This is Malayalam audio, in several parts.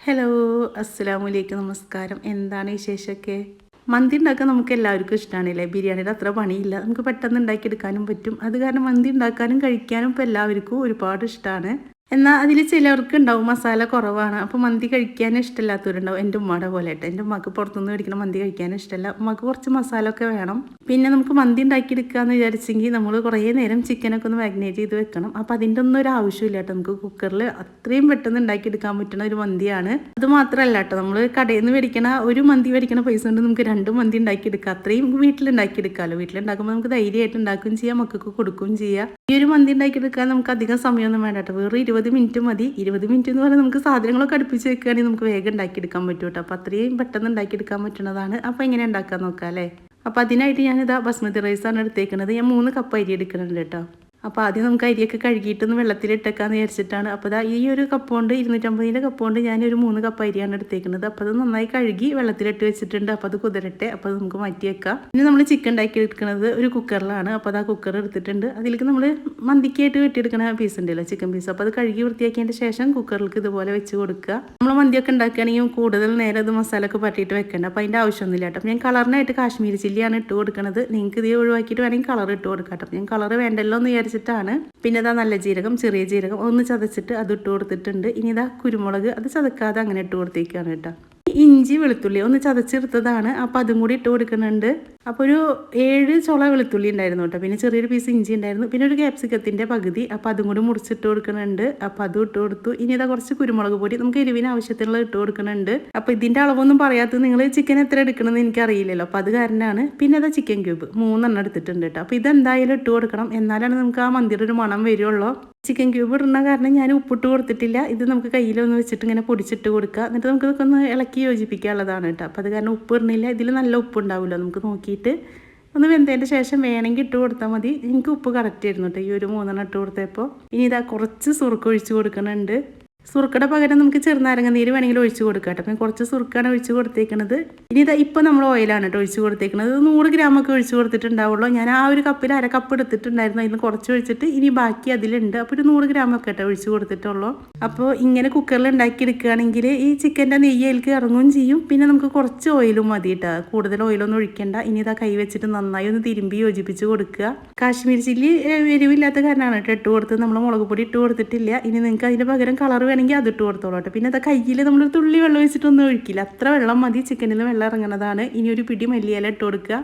ഹലോ, അസ്സലാമലൈക്കും, നമസ്കാരം. എന്താണ് വിശേഷമൊക്കെ? മന്തി ഉണ്ടാക്കാൻ നമുക്ക് എല്ലാവർക്കും ഇഷ്ടമാണല്ലേ. ബിരിയാണിയുടെ അത്ര പണിയില്ല, നമുക്ക് പെട്ടെന്ന് ഉണ്ടാക്കിയെടുക്കാനും പറ്റും. അത് കാരണം മന്തി ഉണ്ടാക്കാനും കഴിക്കാനും ഇപ്പോൾ എല്ലാവർക്കും ഒരുപാട് ഇഷ്ടമാണ്. എന്നാൽ അതിൽ ചിലർക്ക് ഉണ്ടാവും മസാല കുറവാണ്, അപ്പോൾ മന്തി കഴിക്കാൻ ഇഷ്ടമില്ലാത്തവരുണ്ടാവും. എൻ്റെ ഉമ്മയുടെ പോലെ കേട്ടോ. എൻ്റെ ഉമ്മക്ക് പുറത്തുനിന്ന് മേടിക്കുന്ന മന്തി കഴിക്കാൻ ഇഷ്ടമല്ല. ഉമ്മക്ക് കുറച്ച് മസാല ഒക്കെ വേണം. പിന്നെ നമുക്ക് മന്തി ഉണ്ടാക്കിയെടുക്കാമെന്ന് വിചാരിച്ചെങ്കിൽ നമ്മൾ കുറേ നേരം ചിക്കനൊക്കെ ഒന്ന് മാഗ്നേറ്റ് ചെയ്ത് വെക്കണം. അപ്പോൾ അതിൻ്റെ ഒന്നും ഒരു ആവശ്യമില്ല കേട്ടോ. നമുക്ക് കുക്കറിൽ അത്രയും പെട്ടെന്ന് ഉണ്ടാക്കിയെടുക്കാൻ പറ്റുന്ന ഒരു മന്തിയാണ്. അത് മാത്രമല്ല കേട്ടോ, നമ്മൾ കടയിൽ നിന്ന് മേടിക്കണ ഒരു മന്തി മേടിക്കണ പൈസ കൊണ്ട് നമുക്ക് 2 മന്തി ഉണ്ടാക്കിയെടുക്കാം. അത്രയും വീട്ടിലുണ്ടാക്കിയെടുക്കാമല്ലോ. വീട്ടിലുണ്ടാക്കുമ്പോൾ നമുക്ക് ധൈര്യമായിട്ട് ഉണ്ടാക്കുകയും ചെയ്യാം, മക്കൾക്ക് കൊടുക്കുകയും ചെയ്യാം. ഈ ഒരു മന്തി ഉണ്ടാക്കിയെടുക്കാൻ നമുക്ക് അധികം സമയമൊന്നും വേണ്ട കേട്ടോ. വെറും 20 മിനിറ്റ് മതി. 20 മിനിറ്റ് എന്ന് പറഞ്ഞാൽ നമുക്ക് സാധനങ്ങളൊക്കെ അടുപ്പിച്ച് വെക്കുകയാണെങ്കിൽ നമുക്ക് വേഗം ഉണ്ടാക്കിയെടുക്കാൻ പറ്റും കേട്ടോ. അപ്പോൾ അത്രയും പെട്ടെന്ന് ഉണ്ടാക്കിയെടുക്കാൻ പറ്റുന്നതാണ്. അപ്പോൾ എങ്ങനെ ഉണ്ടാക്കാൻ നോക്കാം അല്ലേ. അപ്പോൾ അതിനായിട്ട് ഞാനിതാ ബസ്മതി റൈസാണ് എടുത്തേക്കുന്നത്. ഞാൻ 3 കപ്പ് അരി എടുക്കുന്നുണ്ട് കേട്ടോ. അപ്പോൾ ആദ്യം നമുക്ക് അരിയൊക്കെ കഴുകിയിട്ടൊന്ന് വെള്ളത്തിലിട്ടേക്കാന്ന് വിചാരിച്ചിട്ടാണ്. അപ്പോൾ ഇതാ ഈ ഒരു കപ്പ് കൊണ്ട് 250 കപ്പ് കൊണ്ട് ഞാനൊരു 3 കപ്പ് അരിയാണ് എടുത്തേക്കുന്നത്. അപ്പോൾ അത് നന്നായി കഴുകി വെള്ളത്തിലിട്ട് വെച്ചിട്ടുണ്ട്. അപ്പോൾ അത് കുതിരട്ടെ. അപ്പോൾ അത് നമുക്ക് മാറ്റി വെക്കാം. ഇനി നമ്മൾ ചിക്കൻ ഉണ്ടാക്കി എടുക്കുന്നത് ഒരു കുക്കറിലാണ്. അപ്പോൾ അത് ആ കുക്കർ എടുത്തിട്ടുണ്ട്. അതിലേക്ക് നമ്മൾ മന്തിക്കായിട്ട് വെട്ടിയെടുക്കുന്ന പീസ് ഉണ്ടല്ലോ, ചിക്കൻ പീസ്. അപ്പോൾ അത് കഴുകി വൃത്തിയാക്കിയതിൻ്റെ ശേഷം കുക്കറിലേക്ക് ഇതുപോലെ വെച്ച് കൊടുക്കുക. നമ്മൾ മന്തിയൊക്കെ ഉണ്ടാക്കുകയാണെങ്കിൽ കൂടുതൽ നേരം അത് മസാല ഒക്കെ പറ്റിയിട്ട് വെക്കേണ്ട. അപ്പോൾ അതിൻ്റെ ആവശ്യമൊന്നുമില്ല കേട്ടോ. ഞാൻ കളറിനായിട്ട് കാശ്മീരി ചില്ലിയാണ് ഇട്ട് കൊടുക്കുന്നത്. നിങ്ങൾക്ക് ഇത് ഒഴിവാക്കിയിട്ട് വേണമെങ്കിൽ കളർ ഇട്ട് കൊടുക്കാം കേട്ടോ. ഞാൻ കളർ വേണ്ടല്ലോ എന്ന് വിചാരിച്ചിട്ടാണ്. പിന്നെ ഇതാ നല്ല ജീരകം, ചെറിയ ജീരകം ഒന്ന് ചതച്ചിട്ട് അത് ഇട്ട് കൊടുത്തിട്ടുണ്ട്. ഇനി ഇതാ കുരുമുളക്, അത് ചതക്കാതെ അങ്ങനെ ഇട്ട് കൊടുത്തേക്കാണ് കേട്ടോ. ഇഞ്ചി വെളുത്തുള്ളി ഒന്ന് ചതച്ചെടുത്തതാണ്. അപ്പോൾ അതും കൂടി ഇട്ട് കൊടുക്കുന്നുണ്ട്. അപ്പോൾ ഒരു 7 ചുള വെളുത്തുള്ളി ഉണ്ടായിരുന്നു കേട്ടോ. പിന്നെ ചെറിയൊരു പീസ് ഇഞ്ചി ഉണ്ടായിരുന്നു. പിന്നെ ഒരു ക്യാപ്സിക്കത്തിൻ്റെ പകുതി. അപ്പോൾ അതും കൂടി മുറിച്ചിട്ട് കൊടുക്കുന്നുണ്ട്. അപ്പോൾ അതും ഇട്ട് കൊടുത്തു. ഇനി ഇതാ കുറച്ച് കുരുമുളക് പൊടി നമുക്ക് എരിവിന് ആവശ്യത്തിനുള്ള ഇട്ട് കൊടുക്കുന്നുണ്ട്. അപ്പോൾ ഇതിൻ്റെ അളവൊന്നും പറയാത്തത്, നിങ്ങൾ ചിക്കൻ എത്ര എടുക്കണമെന്ന് എനിക്കറിയില്ലല്ലോ. അപ്പോൾ അത് കാരണമാണ്. പിന്നെ അതാ ചിക്കൻ ക്യൂബ് 3 എടുത്തിട്ടുണ്ട് കേട്ടോ. അപ്പോൾ ഇതെന്തായാലും ഇട്ട് കൊടുക്കണം, എന്നാലാണ് നമുക്ക് ആ മന്തിയുടെ ഒരു മണം വരുള്ളൂ. ചിക്കൻ ക്യൂബ് ഇടുന്ന കാരണം ഞാൻ ഉപ്പിട്ട് കൊടുത്തിട്ടില്ല. ഇത് നമുക്ക് കയ്യിലൊന്ന് വെച്ചിട്ട് ഇങ്ങനെ പൊടിച്ചിട്ട് കൊടുക്കുക. എന്നിട്ട് നമുക്ക് ഇതൊക്കെ ഒന്ന് ഇളക്കി യോജിപ്പിക്കാനുള്ളതാണ് കേട്ടോ. അപ്പോൾ അത് കാരണം ഉപ്പ് ഇടുന്നില്ല. ഇതിൽ നല്ല ഉപ്പ് ഉണ്ടാവില്ല. നമുക്ക് നോക്കിയിട്ട് ഒന്ന് വെന്തതിൻ്റെ ശേഷം വേണമെങ്കിൽ ഇട്ട് കൊടുത്താൽ മതി. എനിക്ക് ഉപ്പ് കറക്റ്റ് ആയിരുന്നു കേട്ടോ ഈ ഒരു 3 ഇട്ട് കൊടുത്തപ്പോൾ. ഇനി ഇതാ കുറച്ച് സുറുക്ക് ഒഴിച്ച് കൊടുക്കുന്നുണ്ട്. സുറുക്കയുടെ പകരം നമുക്ക് ചെറുനാരങ്ങ നീര് വേണമെങ്കിൽ ഒഴിച്ച് കൊടുക്കാം കേട്ടോ. അപ്പം കുറച്ച് സുറുക്കാണ് ഒഴിച്ച് കൊടുത്തേക്കുന്നത്. ഇനി ഇതാ ഇപ്പോൾ നമ്മൾ ഓയിലാണ് കേട്ടോ ഒഴിച്ച് കൊടുത്തേക്കുന്നത്. 100 ഗ്രാമൊക്കെ ഒഴിച്ച് കൊടുത്തിട്ടുണ്ടാവുള്ളൂ. ഞാൻ ആ ഒരു കപ്പിൽ 1/2 കപ്പ് എടുത്തിട്ടുണ്ടായിരുന്നു. അതിന് കുറച്ച് ഒഴിച്ചിട്ട് ഇനി ബാക്കി അതിലുണ്ട്. അപ്പോൾ ഒരു 100 ഗ്രാമൊക്കെ കേട്ടോ ഒഴിച്ച് കൊടുത്തിട്ടുള്ളൂ. അപ്പോൾ ഇങ്ങനെ കുക്കറിൽ ഉണ്ടാക്കിയെടുക്കുകയാണെങ്കിൽ ഈ ചിക്കൻ്റെ നെയ്യിലേക്ക് ഇറങ്ങുകയും ചെയ്യും. പിന്നെ നമുക്ക് കുറച്ച് ഓയിലും മതി കേട്ടോ. കൂടുതൽ ഓയിലൊന്നും ഒഴിക്കേണ്ട. ഇനി ഇതാ കൈ വെച്ചിട്ട് നന്നായി ഒന്ന് തിരുമ്പി യോജിപ്പിച്ച് കൊടുക്കുക. കാശ്മീരി ചില്ലി എരിവില്ലാത്ത കാരണമാണ് കേട്ടോ ഇട്ട് കൊടുത്തത്. നമ്മൾ മുളക് പൊടി ഇട്ട് കൊടുത്തിട്ടില്ല. ഇനി നിങ്ങൾക്ക് അതിന് പകരം കളർ വേണമെങ്കിൽ അത് ഇട്ട് കൊടുത്തോളൂ കേട്ടോ. പിന്നെ അത് കയ്യിൽ നമ്മൾ തുള്ളി വെള്ളം ഒഴിച്ചിട്ടൊന്നും ഒഴിക്കില്ല. അത്ര വെള്ളം മതി. ചിക്കനിൽ വെള്ളം ഇറങ്ങുന്നതാണ്. ഇനി ഒരു പിടി മല്ലിയില ഇട്ട് കൊടുക്കുക.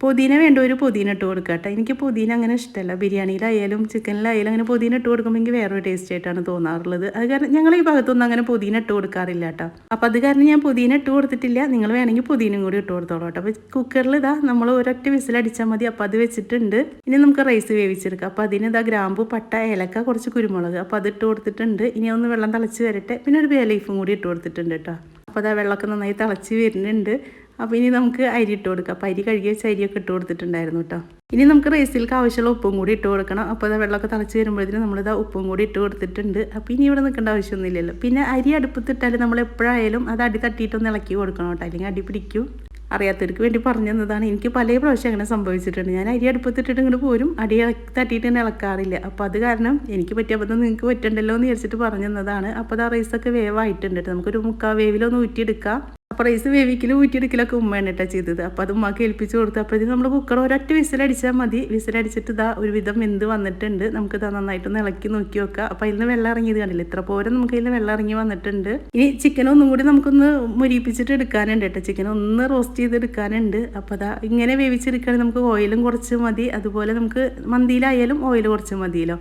പുതിന വേണ്ട ഒരു പുതിന ഇട്ട് കൊടുക്കുക കേട്ടോ. എനിക്ക് പുതിന അങ്ങനെ ഇഷ്ടമല്ല. ബിരിയാണിയിലായാലും ചിക്കനിലായാലും അങ്ങനെ പുതിന ഇട്ട് കൊടുക്കുമ്പോൾ എനിക്ക് വേറൊരു ടേസ്റ്റ് ആയിട്ടാണ് തോന്നാറുള്ളത്. അത് കാരണം ഞങ്ങൾ ഈ ഭാഗത്തൊന്നും അങ്ങനെ പുതിന ഇട്ട് കൊടുക്കാറില്ല കേട്ടോ. അപ്പോൾ അത് കാരണം ഞാൻ പുതിന ഇട്ട് കൊടുത്തിട്ടില്ല. നിങ്ങൾ വേണമെങ്കിൽ പുതിനയും കൂടി ഇട്ട് കൊടുത്തോളൂ കേട്ടോ. അപ്പോൾ കുക്കറിൽ ഇതാ നമ്മൾ ഒരൊറ്റ വിസിലടിച്ചാൽ മതി. അപ്പോൾ അത് വെച്ചിട്ടുണ്ട്. ഇനി നമുക്ക് റൈസ് വേവിച്ചെടുക്കാം. അപ്പോൾ അതിന് ഇതാ ഗ്രാമ്പു, പട്ട, ഏലക്ക, കുറച്ച് കുരുമുളക്, അപ്പോൾ അത് ഇട്ട് കൊടുത്തിട്ടുണ്ട്. ഇനി ഒന്ന് വെള്ളം തിളച്ച് വരട്ടെ. പിന്നെ ഒരു ബേ ലീഫും കൂടി ഇട്ട് കൊടുത്തിട്ടുണ്ട് കേട്ടോ. അപ്പോൾ അതാ വെള്ളമൊക്കെ നന്നായി തിളച്ച് വരുന്നുണ്ട്. അപ്പോൾ ഇനി നമുക്ക് അരി ഇട്ട് കൊടുക്കാം. അപ്പോൾ അരി കഴുകി വെച്ച അരിയൊക്കെ ഇട്ട് കൊടുത്തിട്ടുണ്ടായിരുന്നു കേട്ടോ. ഇനി നമുക്ക് റൈസിലേക്ക് ആവശ്യമുള്ള ഉപ്പും കൂടി ഇട്ട് കൊടുക്കണം. അപ്പോൾ അത് വെള്ളമൊക്കെ തിളച്ച് വരുമ്പോഴത്തേനും നമ്മളിതാ ഉപ്പും കൂടി ഇട്ട് കൊടുത്തിട്ടുണ്ട്. അപ്പോൾ ഇനി ഇവിടെ നിൽക്കേണ്ട ആവശ്യമൊന്നുമില്ലല്ലോ. പിന്നെ അരി അടുപ്പത്തിട്ടാൽ നമ്മൾ എപ്പോഴായാലും അത് അടി തട്ടിയിട്ടൊന്ന് ഇളക്കി കൊടുക്കണം കേട്ടോ. അല്ലെങ്കിൽ അടി പിടിക്കും. അറിയാത്തവർക്ക് വേണ്ടി പറഞ്ഞു തന്നതാണ്. എനിക്ക് പല പ്രാവശ്യം അങ്ങനെ സംഭവിച്ചിട്ടുണ്ട്. ഞാൻ അരി അടുപ്പത്തിട്ടിട്ട് ഇങ്ങോട്ട് പോരും, അടി തട്ടിയിട്ട് തന്നെ ഇളക്കാറില്ല. അപ്പോൾ അത് കാരണം എനിക്ക് പറ്റിയ അബദ്ധം നിങ്ങൾക്ക് പറ്റണ്ടല്ലോ എന്ന് വിചാരിച്ചിട്ട് പറഞ്ഞു തന്നതാണ്. അപ്പോൾ അത് ആ റൈസൊക്കെ വേവായിട്ടുണ്ട്. നമുക്കൊരു 3/4 വേവിലൊന്ന് ഊറ്റിയെടുക്കാം. അപ്പോൾ റൈസ് വേവിക്കലും ഊറ്റിയെടുക്കലൊക്കെ ഉമ്മയാണ് കേട്ടോ ചെയ്തത്. അപ്പോൾ അത് ഉമ്മക്ക് ഏൽപ്പിച്ച് കൊടുത്തു. അപ്പോഴത്തേക്കും നമ്മൾ കുക്കർ ഒരൊറ്റ വിസിലടിച്ചാൽ മതി. വിസിലടിച്ചിട്ട് ഇതാ ഒരുവിധം വെന്ത് വന്നിട്ടുണ്ട്. നമുക്ക് ഇതാ നന്നായിട്ടൊന്ന് ഇളക്കി നോക്കി വെക്കാം. അപ്പോൾ അതിൽ നിന്ന് വെള്ളം ഇറങ്ങിയത് കണ്ടില്ല, ഇത്ര പോലും നമുക്ക് അതിൽ നിന്ന് വെള്ളം ഇറങ്ങി വന്നിട്ടുണ്ട്. ഇനി ചിക്കൻ ഒന്നും കൂടി നമുക്കൊന്ന് മുരിപ്പിച്ചിട്ട് എടുക്കാനുണ്ട് കേട്ടോ. ചിക്കൻ ഒന്ന് റോസ്റ്റ് ചെയ്തെടുക്കാനുണ്ട്. അപ്പോൾ അതാ ഇങ്ങനെ വേവിച്ചെടുക്കുകയാണെങ്കിൽ നമുക്ക് ഓയിലും കുറച്ച് മതി. അതുപോലെ നമുക്ക് മന്തിയിലായാലും ഓയിൽ കുറച്ച് മതിയല്ലോ.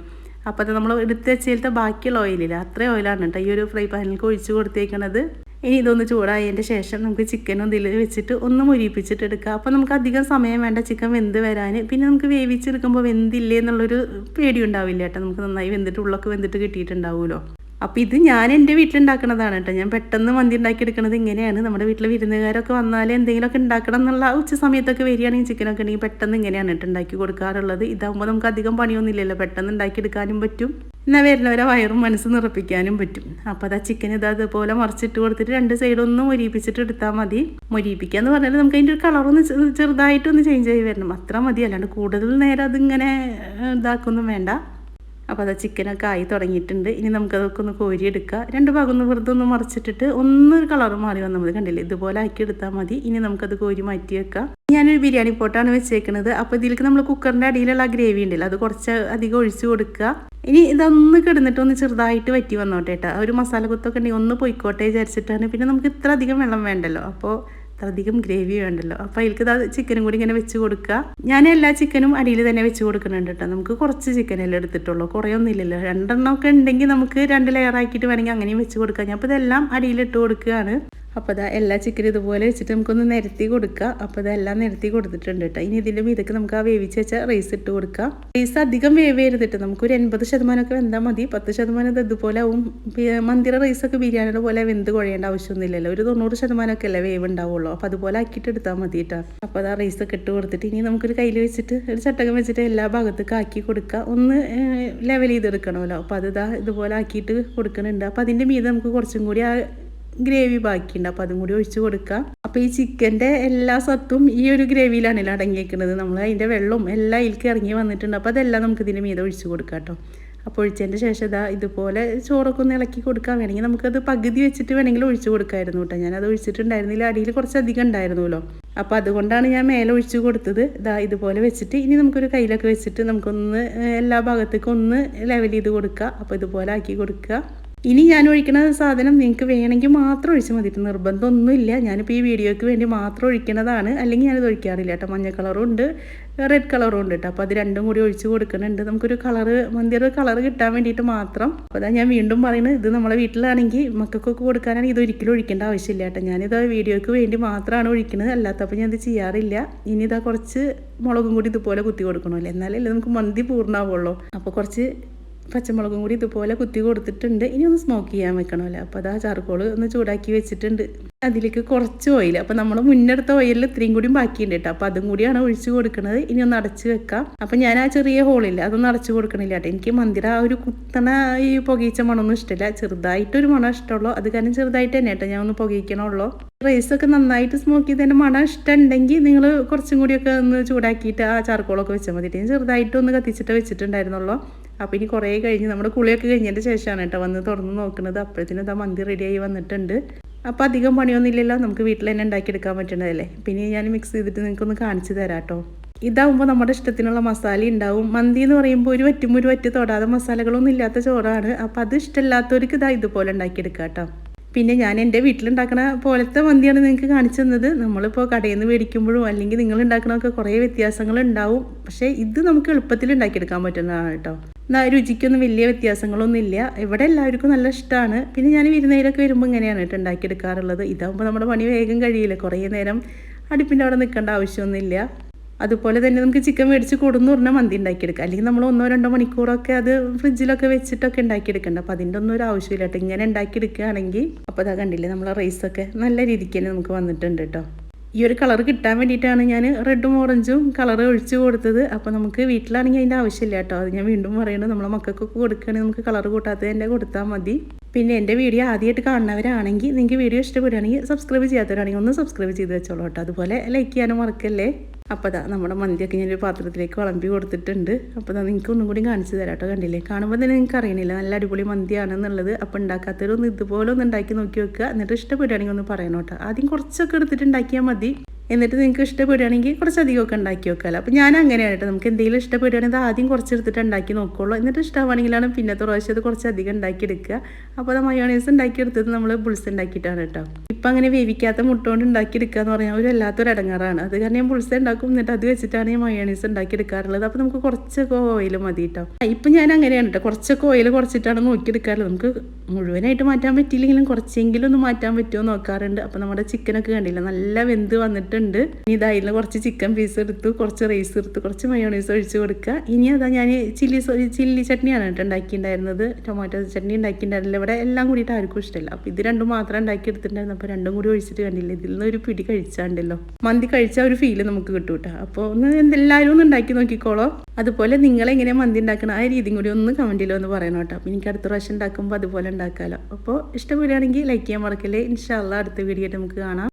അപ്പോൾ അത് നമ്മൾ എടുത്ത് വെച്ചതിലത്തെ ബാക്കിയുള്ള ഓയിലില്ല, അത്രയും ഓയിലാണ് കേട്ടോ ഈ ഒരു ഫ്രൈ പാനിലേക്ക് ഒഴിച്ച് കൊടുത്തേക്കണത്. ഇനി ഇതൊന്ന് ചൂടായതിൻ്റെ ശേഷം നമുക്ക് ചിക്കനും ഇതിൽ വെച്ചിട്ട് ഒന്ന് മുരിപ്പിച്ചിട്ട് എടുക്കാം. അപ്പോൾ നമുക്ക് അധികം സമയം വേണ്ട ചിക്കൻ വെന്ത് വരാൻ. പിന്നെ നമുക്ക് വേവിച്ചെടുക്കുമ്പോൾ വെന്തില്ലേ എന്നുള്ളൊരു പേടി ഉണ്ടാവില്ല കേട്ടോ. നമുക്ക് നന്നായി വെന്തിട്ട് ഉള്ളൊക്കെ വെന്തിട്ട് കിട്ടിയിട്ടുണ്ടാവുമല്ലോ. അപ്പോൾ ഇത് ഞാൻ എൻ്റെ വീട്ടിലുണ്ടാക്കണതാണ് കേട്ടോ. ഞാൻ പെട്ടെന്ന് മന്തി ഉണ്ടാക്കിയെടുക്കുന്നത് ഇങ്ങനെയാണ്. നമ്മുടെ വീട്ടിൽ വിരുന്നുകാരൊക്കെ വന്നാൽ എന്തെങ്കിലുമൊക്കെ ഉണ്ടാക്കണം എന്നുള്ള ഉച്ച സമയത്തൊക്കെ വരികയാണെങ്കിൽ ചിക്കനൊക്കെ ഉണ്ടെങ്കിൽ പെട്ടെന്ന് ഇങ്ങനെയാണ് കേട്ടോ ഉണ്ടാക്കി കൊടുക്കാറുള്ളത്. ഇതാകുമ്പോൾ നമുക്ക് അധികം പണിയൊന്നുമില്ലല്ലോ, പെട്ടെന്ന് ഉണ്ടാക്കിയെടുക്കാനും പറ്റും. എന്നാൽ വരുന്നവരെ വയറും മനസ്സ് നിറപ്പിക്കാനും പറ്റും. അപ്പോൾ അതാ ചിക്കൻ ഇതതുപോലെ മറിച്ചിട്ട് കൊടുത്തിട്ട് 2 സൈഡൊന്നും മൊരിപ്പിച്ചിട്ട് എടുത്താൽ മതി. മൊരിപ്പിക്കുക എന്ന് പറഞ്ഞാൽ നമുക്ക് അതിൻ്റെ ഒരു കളറൊന്ന് ചെറുതായിട്ടൊന്ന് ചേഞ്ച് ആയി വരണം, അത്ര മതി. അല്ലാണ്ട് കൂടുതൽ നേരം അതിങ്ങനെ ഇതാക്കൊന്നും വേണ്ട. അപ്പോൾ അത് ചിക്കനൊക്കെ ആയി തുടങ്ങിയിട്ടുണ്ട്. ഇനി നമുക്കതൊക്കെ ഒന്ന് കോരിയെടുക്കുക. രണ്ട് ഭാഗം ഒന്ന് വെറുതെ ഒന്ന് മറിച്ചിട്ടിട്ട് ഒന്നൊരു കളർ മാറി വന്നാൽ മതി. കണ്ടില്ലേ, ഇതുപോലെ ആക്കി എടുത്താൽ മതി. ഇനി നമുക്കത് കോരി മാറ്റി വെക്കാം. ഞാനൊരു ബിരിയാണി പോട്ടാണ് വെച്ചേക്കുന്നത്. അപ്പോൾ ഇതിലേക്ക് നമ്മൾ കുക്കറിൻ്റെ അടിയിലുള്ള ആ ഗ്രേവി ഉണ്ടല്ലോ, അത് കുറച്ച് അധികം ഒഴിച്ച് കൊടുക്കുക. ഇനി ഇതൊന്ന് കിടന്നിട്ട് ഒന്ന് ചെറുതായിട്ട് വറ്റി വന്നോട്ടെ കേട്ടോ. ഒരു മസാല കുത്തൊക്കെ ഉണ്ടെങ്കിൽ ഒന്ന് പൊയ്ക്കോട്ടെ വിചാരിച്ചിട്ടാണ്. പിന്നെ നമുക്ക് ഇത്ര അധികം വെള്ളം വേണ്ടല്ലോ, അപ്പോൾ അധികം ഗ്രേവി വേണ്ടല്ലോ. അപ്പോൾ അതിലേക്ക് ചിക്കനും കൂടി ഇങ്ങനെ വെച്ച് കൊടുക്കുക. ഞാൻ എല്ലാ ചിക്കനും അടിയിൽ തന്നെ വെച്ച് കൊടുക്കുന്നുണ്ട് കേട്ടോ. നമുക്ക് കുറച്ച് ചിക്കനെല്ലാം എടുത്തിട്ടുള്ളൂ, കുറേ ഒന്നും ഇല്ലല്ലോ. 2 എണ്ണമൊക്കെ ഉണ്ടെങ്കിൽ നമുക്ക് 2 ലെയർ ആക്കിയിട്ട് വേണമെങ്കിൽ അങ്ങനെയും വെച്ച് കൊടുക്കാം. ഞാൻ അപ്പോൾ ഇതെല്ലാം അടിയിലിട്ട് കൊടുക്കുകയാണ്. അപ്പോൾ എല്ലാ ചിക്കനും ഇതുപോലെ വെച്ചിട്ട് നമുക്കൊന്ന് നിരത്തി കൊടുക്കുക. അപ്പോൾ ഇതെല്ലാം നിരത്തി കൊടുത്തിട്ടുണ്ട് കേട്ടോ. ഇനി ഇതിൻ്റെ മീതൊക്കെ നമുക്ക് ആ വേവിച്ച് വെച്ച റൈസ് ഇട്ട് കൊടുക്കുക. റൈസ് അധികം വേവേരുതിട്ട് നമുക്കൊരു 80% വെന്താൽ മതി. 10% ഇതുപോലെ ആവും. മന്തിയുടെ റൈസൊക്കെ ബിരിയാണിയുടെ പോലെ വെന്ത് കുഴയേണ്ട ആവശ്യമൊന്നുമില്ലല്ലോ. ഒരു 90% അല്ലേ വേവ് ഉണ്ടാവുള്ളൂ. അപ്പോൾ അതുപോലെ ആക്കിയിട്ട് എടുത്താൽ മതി കേട്ടോ. അപ്പോൾ അത് ആ റൈസൊക്കെ ഇട്ട് കൊടുത്തിട്ട് ഇനി നമുക്കൊരു കയ്യിൽ വെച്ചിട്ട് ഒരു ചട്ടകം വെച്ചിട്ട് എല്ലാ ഭാഗത്തേക്ക് ആക്കി കൊടുക്കുക. ഒന്ന് ലെവൽ ചെയ്തെടുക്കണമല്ലോ. അപ്പോൾ അത് ഇതുപോലെ ആക്കിയിട്ട് കൊടുക്കുന്നുണ്ട്. അപ്പോൾ അതിൻ്റെ മീതെ നമുക്ക് കുറച്ചും കൂടി ആ ഗ്രേവി ബാക്കിയുണ്ട്. അപ്പോൾ അതും കൂടി ഒഴിച്ച് കൊടുക്കുക. അപ്പോൾ ഈ ചിക്കൻ്റെ എല്ലാ സത്തും ഈ ഒരു ഗ്രേവിയിലാണല്ലോ അടങ്ങിയിരിക്കുന്നത്. നമ്മൾ അതിൻ്റെ വെള്ളവും എല്ലാം ഇതിലേക്ക് ഇറങ്ങി വന്നിട്ടുണ്ട്. അപ്പോൾ അതെല്ലാം നമുക്ക് ഇതിൻ്റെ മീതെ ഒഴിച്ച് കൊടുക്കാം കേട്ടോ. അപ്പോൾ ഒഴിച്ചതിൻ്റെ ശേഷം ഇതുപോലെ ചോറൊക്കെ ഒന്ന് ഇളക്കി കൊടുക്കാൻ വേണമെങ്കിൽ നമുക്കത് പകുതി വെച്ചിട്ട് വേണമെങ്കിൽ ഒഴിച്ച് കൊടുക്കാമായിരുന്നു കേട്ടോ. ഞാനത് ഒഴിച്ചിട്ടുണ്ടായിരുന്നില്ല, അടിയിൽ കുറച്ച് അധികം ഉണ്ടായിരുന്നല്ലോ. അപ്പോൾ അതുകൊണ്ടാണ് ഞാൻ മേലെ ഒഴിച്ച് കൊടുത്തത്. ഇതുപോലെ വെച്ചിട്ട് ഇനി നമുക്കൊരു കയ്യിലൊക്കെ വെച്ചിട്ട് നമുക്കൊന്ന് എല്ലാ ഭാഗത്തേക്കും ഒന്ന് ലെവൽ ചെയ്ത് കൊടുക്കുക. അപ്പോൾ ഇതുപോലെ ആക്കി കൊടുക്കുക. ഇനി ഞാൻ ഒഴിക്കുന്ന സാധനം നിങ്ങൾക്ക് വേണമെങ്കിൽ മാത്രം ഒഴിച്ച് മതിയിട്ട് നിർബന്ധമൊന്നുമില്ല. ഞാനിപ്പോൾ ഈ വീഡിയോയ്ക്ക് വേണ്ടി മാത്രം ഒഴിക്കുന്നതാണ്, അല്ലെങ്കിൽ ഞാനത് ഒഴിക്കാറില്ല കേട്ടോ. മഞ്ഞ കളറും ഉണ്ട്, റെഡ് കളറും ഉണ്ട് കേട്ടോ. അപ്പോൾ അത് രണ്ടും കൂടി ഒഴിച്ച് കൊടുക്കുന്നുണ്ട്. നമുക്കൊരു മന്തിയുടെ കളർ കിട്ടാൻ വേണ്ടിയിട്ട് മാത്രം. അപ്പോൾ ഞാൻ വീണ്ടും പറയുന്നത്, ഇത് നമ്മളെ വീട്ടിലാണെങ്കിൽ മക്കൾക്കൊക്കെ കൊടുക്കാനാണെങ്കിൽ ഇതൊരിക്കലും ഒഴിക്കേണ്ട ആവശ്യമില്ല കേട്ടോ. ഞാനിത് വീഡിയോയ്ക്ക് വേണ്ടി മാത്രമാണ് ഒഴിക്കുന്നത്, അല്ലാത്തപ്പോൾ ഞാനത് ചെയ്യാറില്ല. ഇനി കുറച്ച് മുളകും കൂടി ഇതുപോലെ കുത്തി കൊടുക്കണമല്ലോ, എന്നാലല്ലേ നമുക്ക് മന്തി പൂർണ്ണമാവുള്ളൂ. അപ്പോൾ കുറച്ച് പച്ചമുളകും കൂടി ഇതുപോലെ കുത്തി കൊടുത്തിട്ടുണ്ട്. ഇനി ഒന്ന് സ്മോക്ക് ചെയ്യാൻ വെക്കണമല്ലോ. അപ്പോൾ ചാർക്കോൾ ഒന്ന് ചൂടാക്കി വെച്ചിട്ടുണ്ട്. അതിലേക്ക് കുറച്ച് ഓയിൽ, അപ്പോൾ നമ്മൾ മുന്നെടുത്ത ഓയിലിൽ ഇത്രയും കൂടിയും ബാക്കിയുണ്ട് കേട്ടോ. അപ്പോൾ അതും കൂടിയാണ് ഒഴിച്ച് കൊടുക്കുന്നത്. ഇനി ഒന്ന് അടച്ച് വെക്കാം. അപ്പോൾ ഞാൻ ആ ചെറിയ ഹോളില്ല, അതൊന്നും അടച്ച് കൊടുക്കണില്ല കേട്ടോ. എനിക്ക് മന്തിയുടെ ആ ഒരു കുത്തണ ഈ പുകയിച്ച മണമൊന്നും ഇഷ്ടമില്ല. ചെറുതായിട്ടൊരു മണം ഇഷ്ടമുള്ളൂ. അത് കാരണം ചെറുതായിട്ട് തന്നെ കേട്ടോ ഞാൻ ഒന്ന് പുകയിക്കണുള്ളൂ. റൈസൊക്കെ നന്നായിട്ട് സ്മോക്ക് ചെയ്തതിൻ്റെ മണം ഇഷ്ടമുണ്ടെങ്കിൽ നിങ്ങൾ കുറച്ചും കൂടിയൊക്കെ ഒന്ന് ചൂടാക്കിയിട്ട് ആ ചാർക്കോളൊക്കെ വെച്ചാൽ മതി. ഞാൻ ചെറുതായിട്ടൊന്ന് കത്തിച്ചിട്ട് വെച്ചിട്ടുണ്ടായിരുന്നുള്ളൂ. അപ്പോൾ ഇനി കുറേ കഴിഞ്ഞ് നമ്മുടെ കുളിയൊക്കെ കഴിഞ്ഞതിൻ്റെ ശേഷമാണ് കേട്ടോ വന്ന് തുറന്ന് നോക്കുന്നത്. അപ്പോഴത്തേനും മന്തി റെഡിയായി വന്നിട്ടുണ്ട്. അപ്പോൾ അധികം പണിയൊന്നുമില്ലല്ലോ, നമുക്ക് വീട്ടിൽ തന്നെ ഉണ്ടാക്കിയെടുക്കാൻ പറ്റുന്നതല്ലേ. പിന്നെ ഞാൻ മിക്സ് ചെയ്തിട്ട് നിങ്ങൾക്കൊന്ന് കാണിച്ചു തരാം കേട്ടോ. ഇതാവുമ്പോൾ നമ്മുടെ ഇഷ്ടത്തിനുള്ള മസാല ഉണ്ടാവും. മന്തി എന്ന് പറയുമ്പോൾ ഒരു വറ്റ് തൊടാതെ മസാലകളൊന്നും ഇല്ലാത്ത ചോറാണ്. അപ്പോൾ അത് ഇഷ്ടമില്ലാത്തവർക്ക് ഇതുപോലെ ഉണ്ടാക്കിയെടുക്കാം കേട്ടോ. പിന്നെ ഞാൻ എൻ്റെ വീട്ടിലുണ്ടാക്കുന്ന പോലത്തെ മന്തിയാണ് നിങ്ങൾക്ക് കാണിച്ചു തന്നത്. നമ്മളിപ്പോൾ കടയിൽ നിന്ന് മേടിക്കുമ്പോഴും അല്ലെങ്കിൽ നിങ്ങൾ ഉണ്ടാക്കണമൊക്കെ കുറേ വ്യത്യാസങ്ങളുണ്ടാവും. പക്ഷേ ഇത് നമുക്ക് എളുപ്പത്തിൽ ഉണ്ടാക്കിയെടുക്കാൻ പറ്റുന്നതാണ് കേട്ടോ. രുചിക്കൊന്നും വലിയ വ്യത്യാസങ്ങളൊന്നും ഇല്ല. ഇവിടെ എല്ലാവർക്കും നല്ല ഇഷ്ടമാണ്. പിന്നെ ഞാൻ വിരുന്നേരൊക്കെ വരുമ്പോൾ ഇങ്ങനെയാണ് കേട്ടോ ഉണ്ടാക്കിയെടുക്കാറുള്ളത്. ഇതാകുമ്പോൾ നമ്മുടെ പണി വേഗം കഴിയില്ല, കുറേ നേരം അടുപ്പിൻ്റെ അവിടെ നിൽക്കേണ്ട ആവശ്യമൊന്നുമില്ല. അതുപോലെ തന്നെ നമുക്ക് ചിക്കൻ മേടിച്ച് കൊടുന്ന് പറഞ്ഞാൽ മന്തി ഉണ്ടാക്കിയെടുക്കാം. അല്ലെങ്കിൽ നമ്മൾ 1-2 മണിക്കൂറൊക്കെ അത് ഫ്രിഡ്ജിലൊക്കെ വെച്ചിട്ടൊക്കെ ഉണ്ടാക്കിയെടുക്കണ്ട. അപ്പോൾ അതിൻ്റെ ഒന്നും ഒരു ആവശ്യമില്ല കേട്ടോ. ഇങ്ങനെ ഉണ്ടാക്കിയെടുക്കുകയാണെങ്കിൽ അപ്പോൾ കണ്ടില്ലേ നമ്മളെ റൈസൊക്കെ നല്ല രീതിക്ക് തന്നെ നമുക്ക് വന്നിട്ടുണ്ട് കേട്ടോ. ഈ ഒരു കളർ കിട്ടാൻ വേണ്ടിയിട്ടാണ് ഞാൻ റെഡും ഓറഞ്ചും കളർ ഒഴിച്ച് കൊടുത്തത്. അപ്പോൾ നമുക്ക് വീട്ടിലാണെങ്കിൽ അതിൻ്റെ ആവശ്യമില്ല കേട്ടോ. അത് ഞാൻ വീണ്ടും പറയുന്നത്, നമ്മളെ മക്കൾക്കൊക്കെ കൊടുക്കുകയാണെങ്കിൽ നമുക്ക് കളർ കൂട്ടാത്തത് തന്നെ കൊടുത്താൽ മതി. പിന്നെ എൻ്റെ വീഡിയോ ആദ്യമായിട്ട് കാണുന്നവരാണെങ്കിൽ നിങ്ങൾക്ക് വീഡിയോ ഇഷ്ടപ്പെടുകയാണെങ്കിൽ സബ്സ്ക്രൈബ് ചെയ്യാത്തവരാണെങ്കിൽ ഒന്ന് സബ്സ്ക്രൈബ് ചെയ്ത് വെച്ചോളൂ കേട്ടോ. അതുപോലെ ലൈക്ക് ചെയ്യാനും മറക്കല്ലേ. അപ്പോൾ നമ്മുടെ മന്തിയൊക്കെ ഞാനൊരു പാത്രത്തിലേക്ക് വിളമ്പി കൊടുത്തിട്ടുണ്ട്. അപ്പോൾ നിങ്ങൾക്ക് ഒന്നും കൂടി കാണിച്ചു തരാം കേട്ടോ. കണ്ടില്ലേ, കാണുമ്പോൾ തന്നെ നിങ്ങൾക്ക് അറിയണില്ല നല്ല അടിപൊളി മന്തിയാണെന്നുള്ളത്. അപ്പോൾ ഉണ്ടാക്കാത്തവരൊന്ന് ഇതുപോലെ ഒന്ന് ഉണ്ടാക്കി നോക്കി വെക്കുക. എന്നിട്ട് ഇഷ്ടപ്പെടുകയാണെങ്കിൽ ഒന്ന് പറയണം കേട്ടോ. ആദ്യം കുറച്ചൊക്കെ എടുത്തിട്ട് ഉണ്ടാക്കിയാൽ മതി. എന്നിട്ട് നിങ്ങൾക്ക് ഇഷ്ടപ്പെടുകയാണെങ്കിൽ കുറച്ചധികമൊക്കെ ഉണ്ടാക്കി വെക്കാമല്ലോ. അപ്പോൾ ഞാൻ അങ്ങനെയാണ് കേട്ടോ. നമുക്ക് എന്തെങ്കിലും ഇഷ്ടപ്പെടുകയാണെങ്കിൽ ആദ്യം കുറച്ചെടുത്തിട്ട് ഉണ്ടാക്കി നോക്കുള്ളൂ. എന്നിട്ട് ഇഷ്ടമാണെങ്കിലാണ് പിന്നത്തെ പ്രാവശ്യം അത് കുറച്ചധികം ഉണ്ടാക്കിയെടുക്കുക. അപ്പോൾ മയോണൈസ് ഉണ്ടാക്കിയെടുത്തത് നമ്മൾ ബുൾസ് ഉണ്ടാക്കിയിട്ടാണ് കേട്ടോ. ഇപ്പം അങ്ങനെ വേവിക്കാത്ത മുട്ട കൊണ്ട് ഉണ്ടാക്കിയെടുക്കുക എന്ന് പറഞ്ഞാൽ ഒരു വല്ലാത്തൊരു ഇടങ്ങാറാണ്. അത് കാരണം ഞാൻ ബുൾസ് ഉണ്ടാക്കും, എന്നിട്ട് അത് വെച്ചിട്ടാണ് ഞാൻ മയോണൈസ് ഉണ്ടാക്കിയെടുക്കാറുള്ളത്. അപ്പോൾ നമുക്ക് കുറച്ചൊക്കെ ഓയിൽ മതി കേട്ടോ. ഇപ്പം ഞാൻ അങ്ങനെയാണ് കേട്ടോ, കുറച്ചൊക്കെ ഓയിൽ കുറച്ചിട്ടാണ് നോക്കിയെടുക്കാറുള്ളത്. നമുക്ക് മുഴുവനായിട്ട് മാറ്റാൻ പറ്റിയില്ലെങ്കിലും കുറച്ചെങ്കിലും ഒന്ന് മാറ്റാൻ പറ്റുമോ നോക്കാറുണ്ട്. അപ്പോൾ നമ്മുടെ ചിക്കനൊക്കെ കണ്ടില്ല നല്ല വെന്ത് വന്നിട്ടുണ്ട്. ഇനി ഇതായിൽ കുറച്ച് ചിക്കൻ പീസ് എടുത്തു, കുറച്ച് റൈസ് എടുത്തു, കുറച്ച് മയോണൈസ് ഒഴിച്ച് കൊടുക്കുക. ഇനി ഞാൻ ചില്ലി ചട്നിയാണ് കേട്ടോ ഉണ്ടാക്കിയിട്ടുണ്ടായിരുന്നത്. ടൊമാറ്റോ ചട്നി ഉണ്ടാക്കിയിട്ടുണ്ടായിരുന്നില്ല. ഇവിടെ എല്ലാം കൂടിയിട്ട് ആർക്കും ഇഷ്ടമില്ല. അപ്പോൾ ഇത് രണ്ടും മാത്രം ഉണ്ടാക്കി എടുത്തിട്ടുണ്ടായിരുന്നു. അപ്പോൾ രണ്ടും കൂടി ഒഴിച്ചിട്ട് കണ്ടില്ല, ഇതിൽ നിന്ന് ഒരു പിടി കഴിച്ചാണ്ടല്ലോ. മന്തി കഴിച്ച ഒരു ഫീല് നമുക്ക് കിട്ടും കേട്ടോ. അപ്പോൾ എല്ലാവരും ഒന്ന് ഉണ്ടാക്കി നോക്കിക്കോളോ. അതുപോലെ നിങ്ങളെങ്ങനെ മന്തി ഉണ്ടാക്കണം ആ രീതിയും കൂടി ഒന്ന് കമൻറ്റിലോ ഒന്ന് പറയണം കേട്ടോ. അപ്പോൾ എനിക്ക് അടുത്ത പ്രാവശ്യം ഉണ്ടാക്കുമ്പോൾ അതുപോലെ ഉണ്ടാക്കാമല്ലോ. അപ്പോൾ ഇഷ്ടപ്പെടുകയാണെങ്കിൽ ലൈക്ക് ചെയ്യാൻ മറക്കല്ലേ. ഇൻഷാ അല്ലാഹ് അടുത്ത വീഡിയോ ആയിട്ട് നമുക്ക് കാണാം.